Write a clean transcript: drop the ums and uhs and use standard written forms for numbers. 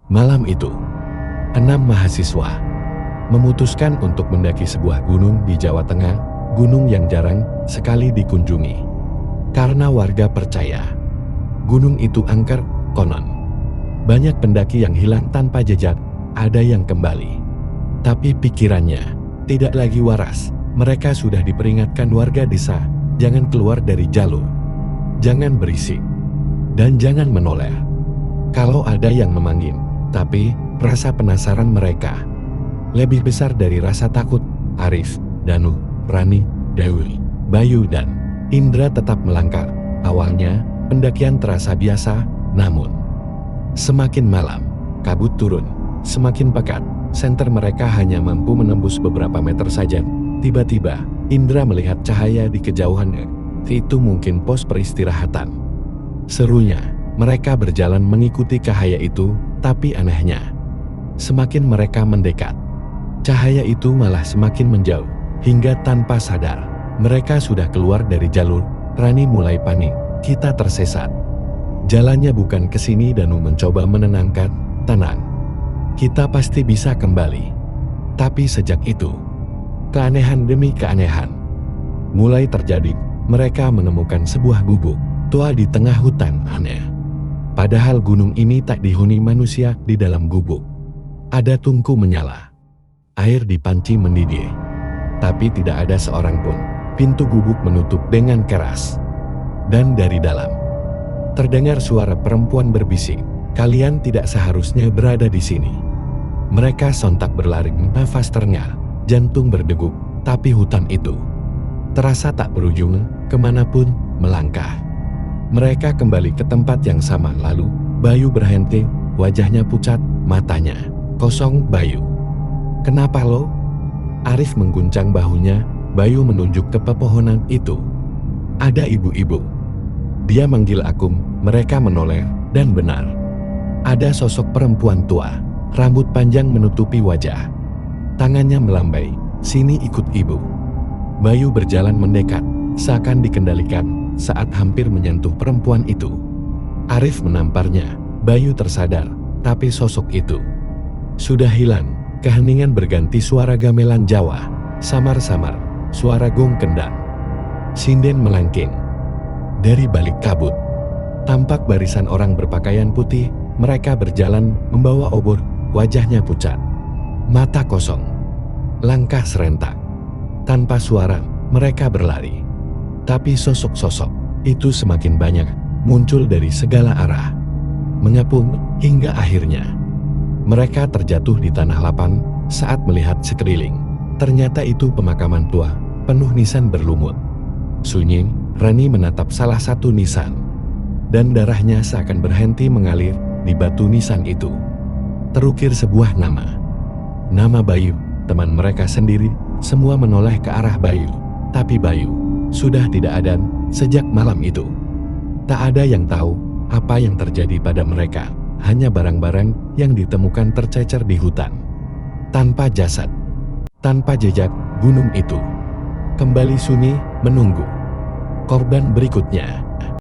Malam itu, 6 mahasiswa memutuskan untuk mendaki sebuah gunung di Jawa Tengah, gunung yang jarang sekali dikunjungi. Karena warga percaya, gunung itu angker, konon. Banyak pendaki yang hilang tanpa jejak, ada yang kembali. Tapi pikirannya tidak lagi waras. Mereka sudah diperingatkan warga desa, jangan keluar dari jalur, jangan berisik, dan jangan menoleh kalau ada yang memanggil. Tapi rasa penasaran mereka lebih besar dari rasa takut. Arif, Danu, Rani, Dewi, Bayu, dan Indra tetap melangkah. Awalnya pendakian terasa biasa, namun semakin malam kabut turun, semakin pekat. Senter mereka hanya mampu menembus beberapa meter saja. Tiba-tiba Indra melihat cahaya di kejauhan. Itu mungkin pos peristirahatan, serunya. Mereka berjalan mengikuti cahaya itu, tapi anehnya, semakin mereka mendekat, cahaya itu malah semakin menjauh, hingga tanpa sadar, mereka sudah keluar dari jalur. Rani mulai panik, kita tersesat. Jalannya bukan ke sini. Danu mencoba menenangkan, tenang, kita pasti bisa kembali. Tapi sejak itu, keanehan demi keanehan mulai terjadi. Mereka menemukan sebuah gubuk tua di tengah hutan aneh. Padahal gunung ini tak dihuni manusia. Di dalam gubuk ada tungku menyala, air di panci mendidih, tapi tidak ada seorang pun. Pintu gubuk menutup dengan keras, dan dari dalam terdengar suara perempuan berbisik, kalian tidak seharusnya berada di sini. Mereka sontak berlari, nafas terengah, jantung berdeguk. Tapi hutan itu terasa tak berujung. Kemanapun melangkah, mereka kembali ke tempat yang sama. Lalu Bayu berhenti, wajahnya pucat, matanya kosong. Bayu, kenapa lo? Arif mengguncang bahunya. Bayu menunjuk ke pepohonan itu. Ada ibu-ibu. Dia manggil aku. Mereka menoleh, dan benar, ada sosok perempuan tua, rambut panjang menutupi wajah. Tangannya melambai, sini ikut ibu. Bayu berjalan mendekat, seakan dikendalikan. Saat hampir menyentuh perempuan itu, Arif menamparnya. Bayu tersadar, tapi sosok itu sudah hilang. Keheningan berganti suara gamelan Jawa, samar-samar, suara gong kendang. Sinden melengking. Dari balik kabut, tampak barisan orang berpakaian putih. Mereka berjalan membawa obor, wajahnya pucat, mata kosong, langkah serentak. Tanpa suara, mereka berlari. Tapi sosok-sosok itu semakin banyak, muncul dari segala arah, mengepung, hingga akhirnya mereka terjatuh di tanah lapang. Saat melihat sekeliling, ternyata itu pemakaman tua, penuh nisan berlumut. Sunyi, Rani menatap salah satu nisan, dan darahnya seakan berhenti mengalir. Di batu nisan itu terukir sebuah nama. Nama Bayu, teman mereka sendiri. Semua menoleh ke arah Bayu, tapi Bayu sudah tidak ada sejak malam itu. Tak ada yang tahu apa yang terjadi pada mereka. Hanya barang-barang yang ditemukan tercecer di hutan, tanpa jasad, tanpa jejak. Gunung itu kembali sunyi, menunggu korban berikutnya.